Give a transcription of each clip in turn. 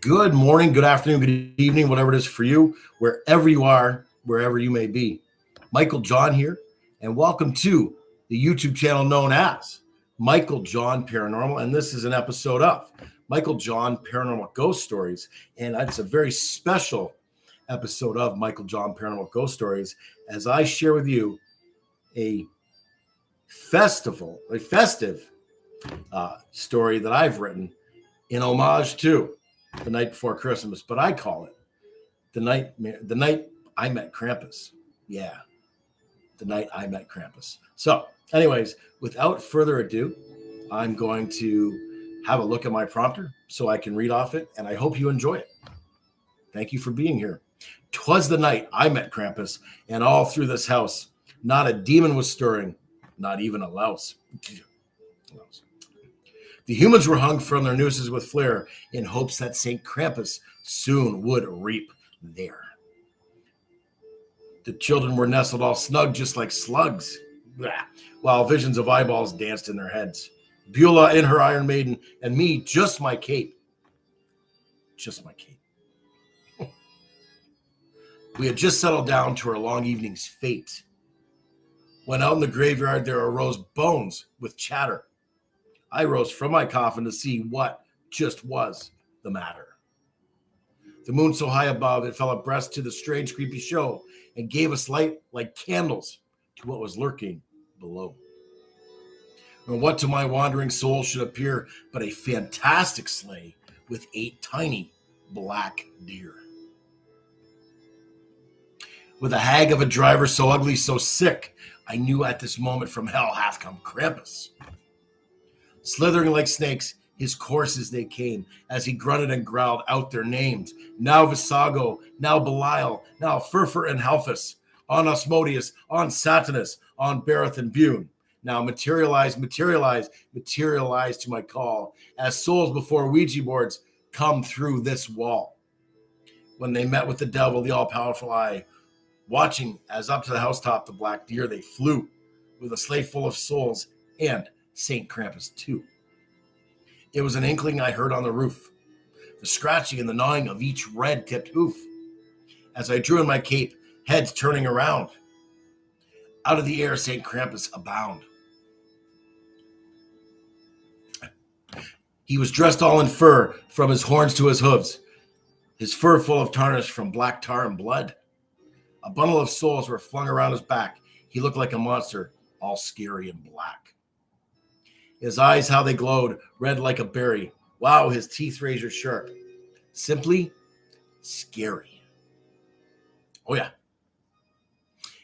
Good morning, good afternoon, good evening, whatever it is for you, wherever you are, wherever you may be. Michael John here, and welcome to the YouTube channel known as Michael John Paranormal. And this is an episode of Michael John Paranormal Ghost Stories. And it's a very special episode of Michael John Paranormal Ghost Stories as I share with you a festive story that I've written in homage to the night before Christmas, but I call it the night I met Krampus. Yeah, the night I met Krampus. So, anyways, without further ado, I'm going to have a look at my prompter so I can read off it, and I hope you enjoy it. Thank you for being here. 'Twas the night I met Krampus, and all through this house, not a demon was stirring, not even a louse. The humans were hung from their nooses with flair in hopes that Saint Krampus soon would reap there. The children were nestled all snug just like slugs, while visions of eyeballs danced in their heads. Beulah in her iron maiden, and me, just my cape. Just my cape. We had just settled down to our long evening's fate, when out in the graveyard there arose bones with chatter. I rose from my coffin to see what just was the matter. The moon so high above, it fell abreast to the strange, creepy show and gave us light like candles to what was lurking below. And what to my wandering soul should appear but a fantastic sleigh with 8 tiny black deer. With a hag of a driver so ugly, so sick, I knew at this moment from hell hath come Krampus. Slithering like snakes, his courses they came, as he grunted and growled out their names. Now Visago, now Belial, now Furfur and Halphus, on Osmodius, on Satanus, on Bereth and Bune. Now materialize to my call, as souls before Ouija boards come through this wall. When they met with the devil, the all-powerful eye, watching as up to the housetop the black deer they flew, with a sleigh full of souls and Saint Krampus too. It was an inkling I heard on the roof, the scratching and the gnawing of each red-tipped hoof, as I drew in my cape, heads turning around. Out of the air, Saint Krampus abound. He was dressed all in fur, from his horns to his hooves, his fur full of tarnish from black tar and blood. A bundle of souls were flung around his back. He looked like a monster, all scary and black. His eyes, how they glowed, red like a berry. Wow, his teeth razor sharp. Simply scary. Oh, yeah.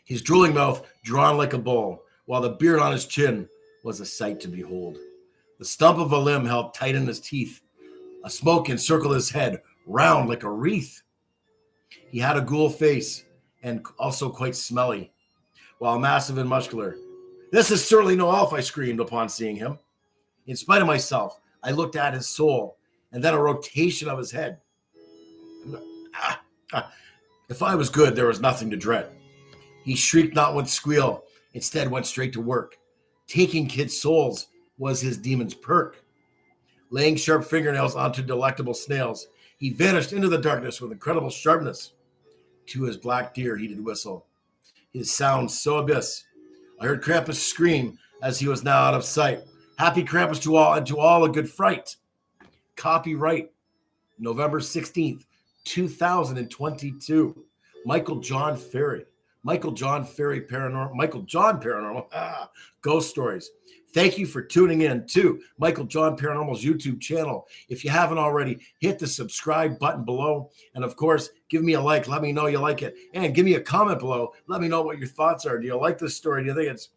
His drooling mouth drawn like a bowl, while the beard on his chin was a sight to behold. The stump of a limb held tight in his teeth. A smoke encircled his head, round like a wreath. He had a ghoul face, and also quite smelly, while massive and muscular. This is certainly no elf, I screamed upon seeing him. In spite of myself, I looked at his soul, and then a rotation of his head. If I was good, there was nothing to dread. He shrieked not with squeal, instead went straight to work. Taking kids' souls was his demon's perk. Laying sharp fingernails onto delectable snails, he vanished into the darkness with incredible sharpness. To his black deer he did whistle, his sound so abyss. I heard Krampus scream as he was now out of sight. Happy Krampus to all, and to all a good fright. Copyright, November 16th, 2022. Michael John Ferry. Michael John Ferry Paranormal. Michael John Paranormal. Ghost Stories. Thank you for tuning in to Michael John Paranormal's YouTube channel. If you haven't already, hit the subscribe button below. And of course, give me a like. Let me know you like it. And give me a comment below. Let me know what your thoughts are. Do you like this story? Do you think it's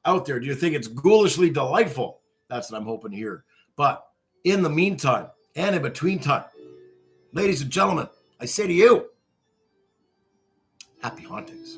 out there? Do you think it's ghoulishly delightful? That's what I'm hoping to hear. But in the meantime, and in between time, ladies and gentlemen, I say to you, happy hauntings.